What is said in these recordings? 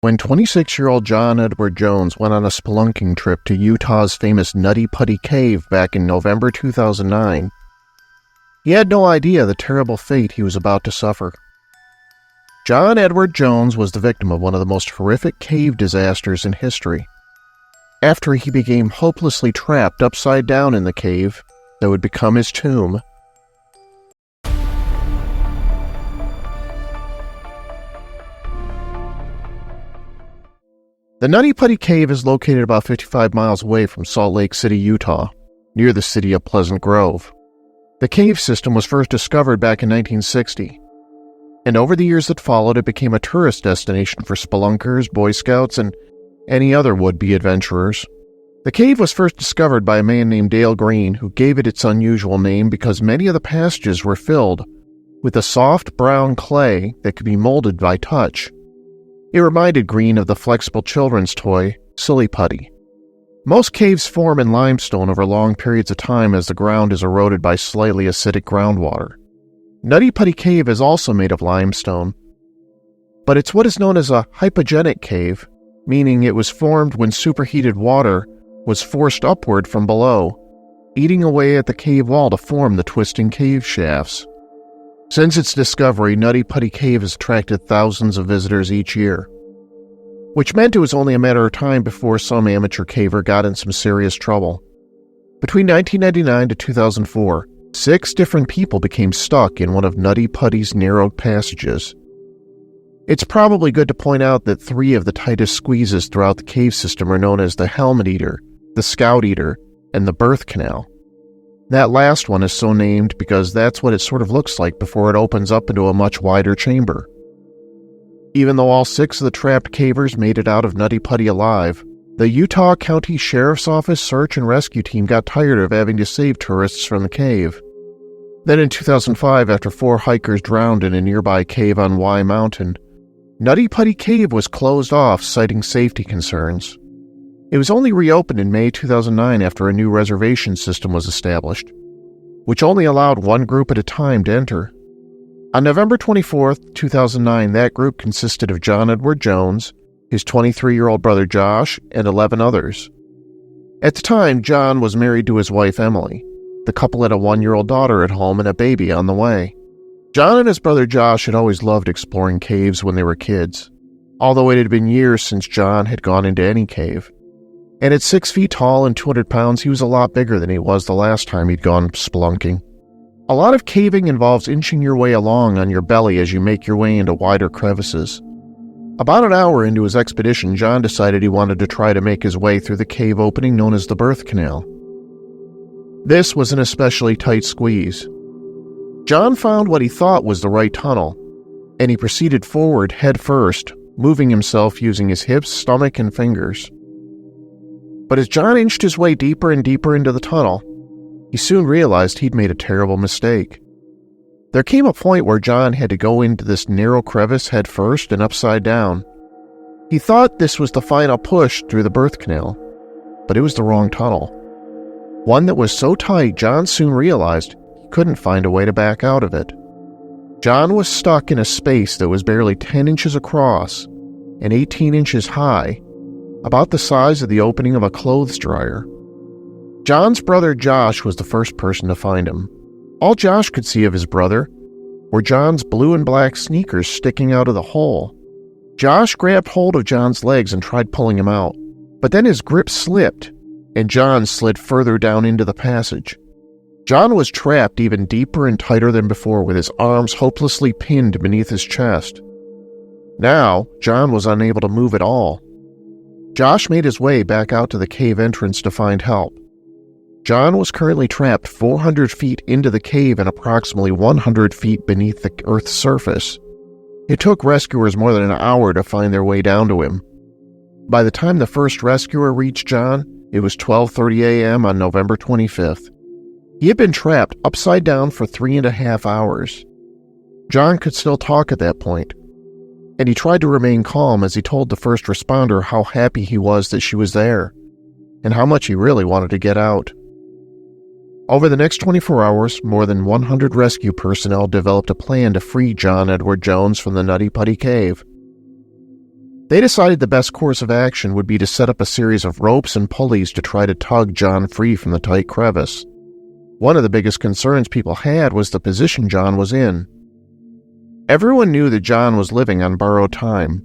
When 26-year-old John Edward Jones went on a spelunking trip to Utah's famous Nutty Putty Cave back in November 2009, he had no idea the terrible fate he was about to suffer. John Edward Jones was the victim of one of the most horrific cave disasters in history. After he became hopelessly trapped upside down in the cave that would become his tomb, the Nutty Putty Cave is located about 55 miles away from Salt Lake City, Utah, near the city of Pleasant Grove. The cave system was first discovered back in 1960, and over the years that followed, it became a tourist destination for spelunkers, Boy Scouts, and any other would-be adventurers. The cave was first discovered by a man named Dale Green, who gave it its unusual name because many of the passages were filled with a soft brown clay that could be molded by touch. It reminded Green of the flexible children's toy, Silly Putty. Most caves form in limestone over long periods of time as the ground is eroded by slightly acidic groundwater. Nutty Putty Cave is also made of limestone, but it's what is known as a hypogenic cave, meaning it was formed when superheated water was forced upward from below, eating away at the cave wall to form the twisting cave shafts. Since its discovery, Nutty Putty Cave has attracted thousands of visitors each year, which meant it was only a matter of time before some amateur caver got in some serious trouble. Between 1999 to 2004, 6 different people became stuck in one of Nutty Putty's narrow passages. It's probably good to point out that 3 of the tightest squeezes throughout the cave system are known as the Helmet Eater, the Scout Eater, and the Birth Canal. That last one is so named because that's what it sort of looks like before it opens up into a much wider chamber. Even though all 6 of the trapped cavers made it out of Nutty Putty alive, the Utah County Sheriff's Office search and rescue team got tired of having to save tourists from the cave. Then in 2005, after 4 hikers drowned in a nearby cave on Y Mountain, Nutty Putty Cave was closed off, citing safety concerns. It was only reopened in May 2009 after a new reservation system was established, which only allowed 1 group at a time to enter. On November 24, 2009, that group consisted of John Edward Jones, his 23-year-old brother Josh, and 11 others. At the time, John was married to his wife Emily. The couple had a 1-year-old daughter at home and a baby on the way. John and his brother Josh had always loved exploring caves when they were kids, although it had been years since John had gone into any cave. And at 6 feet tall and 200 pounds, he was a lot bigger than he was the last time he'd gone spelunking. A lot of caving involves inching your way along on your belly as you make your way into wider crevices. About an hour into his expedition, John decided he wanted to try to make his way through the cave opening known as the Birth Canal. This was an especially tight squeeze. John found what he thought was the right tunnel, and he proceeded forward head first, moving himself using his hips, stomach, and fingers. But as John inched his way deeper and deeper into the tunnel, he soon realized he'd made a terrible mistake. There came a point where John had to go into this narrow crevice head first and upside down. He thought this was the final push through the birth canal, but it was the wrong tunnel. One that was so tight, John soon realized he couldn't find a way to back out of it. John was stuck in a space that was barely 10 inches across and 18 inches high, about the size of the opening of a clothes dryer. John's brother Josh was the first person to find him. All Josh could see of his brother were John's blue and black sneakers sticking out of the hole. Josh grabbed hold of John's legs and tried pulling him out, but then his grip slipped, and John slid further down into the passage. John was trapped even deeper and tighter than before, with his arms hopelessly pinned beneath his chest. Now, John was unable to move at all. Josh made his way back out to the cave entrance to find help. John was currently trapped 400 feet into the cave and approximately 100 feet beneath the Earth's surface. It took rescuers more than an hour to find their way down to him. By the time the first rescuer reached John, it was 12:30 a.m. on November 25th. He had been trapped upside down for 3.5 hours. John could still talk at that point, and he tried to remain calm as he told the first responder how happy he was that she was there, and how much he really wanted to get out. Over the next 24 hours, more than 100 rescue personnel developed a plan to free John Edward Jones from the Nutty Putty Cave. They decided the best course of action would be to set up a series of ropes and pulleys to try to tug John free from the tight crevice. One of the biggest concerns people had was the position John was in. Everyone knew that John was living on borrowed time.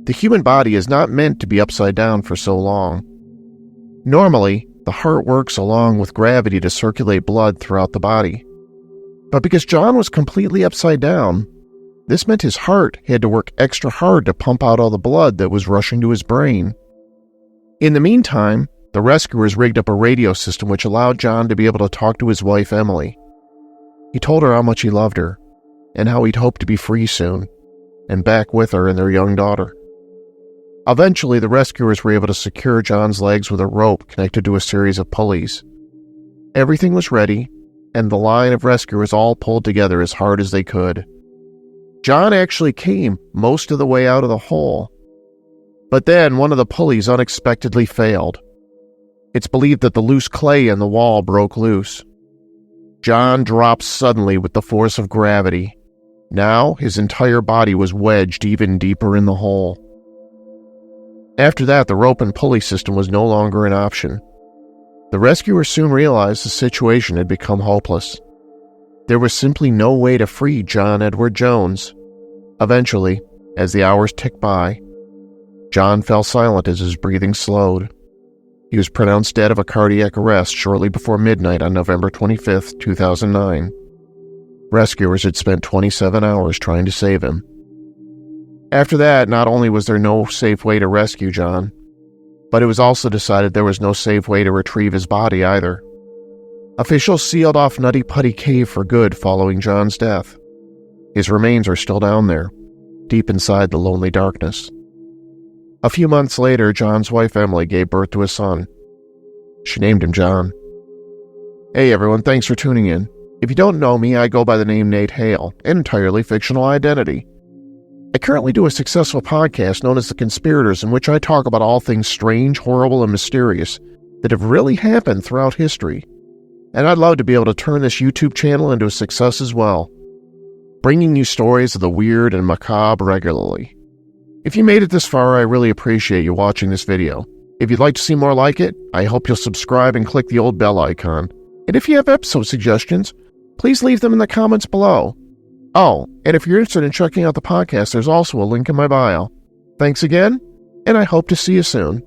The human body is not meant to be upside down for so long. Normally, the heart works along with gravity to circulate blood throughout the body. But because John was completely upside down, this meant his heart had to work extra hard to pump out all the blood that was rushing to his brain. In the meantime, the rescuers rigged up a radio system which allowed John to be able to talk to his wife, Emily. He told her how much he loved her, and how he'd hoped to be free soon, and back with her and their young daughter. Eventually, the rescuers were able to secure John's legs with a rope connected to a series of pulleys. Everything was ready, and the line of rescuers all pulled together as hard as they could. John actually came most of the way out of the hole. But then one of the pulleys unexpectedly failed. It's believed that the loose clay in the wall broke loose. John dropped suddenly with the force of gravity. Now his entire body was wedged even deeper in the hole. After that, the rope and pulley system was no longer an option. The rescuers soon realized the situation had become hopeless. There was simply no way to free John Edward Jones. Eventually, as the hours ticked by, John fell silent as his breathing slowed. He was pronounced dead of a cardiac arrest shortly before midnight on November 25, 2009. Rescuers had spent 27 hours trying to save him. After that, not only was there no safe way to rescue John, but it was also decided there was no safe way to retrieve his body either. Officials sealed off Nutty Putty Cave for good following John's death. His remains are still down there, deep inside the lonely darkness. A few months later, John's wife Emily gave birth to a son. She named him John. Hey everyone, thanks for tuning in. If you don't know me, I go by the name Nate Hale, an entirely fictional identity. I currently do a successful podcast known as The Conspirators, in which I talk about all things strange, horrible, and mysterious that have really happened throughout history. And I'd love to be able to turn this YouTube channel into a success as well, bringing you stories of the weird and macabre regularly. If you made it this far, I really appreciate you watching this video. If you'd like to see more like it, I hope you'll subscribe and click the old bell icon. And if you have episode suggestions, please leave them in the comments below. Oh, and if you're interested in checking out the podcast, there's also a link in my bio. Thanks again, and I hope to see you soon.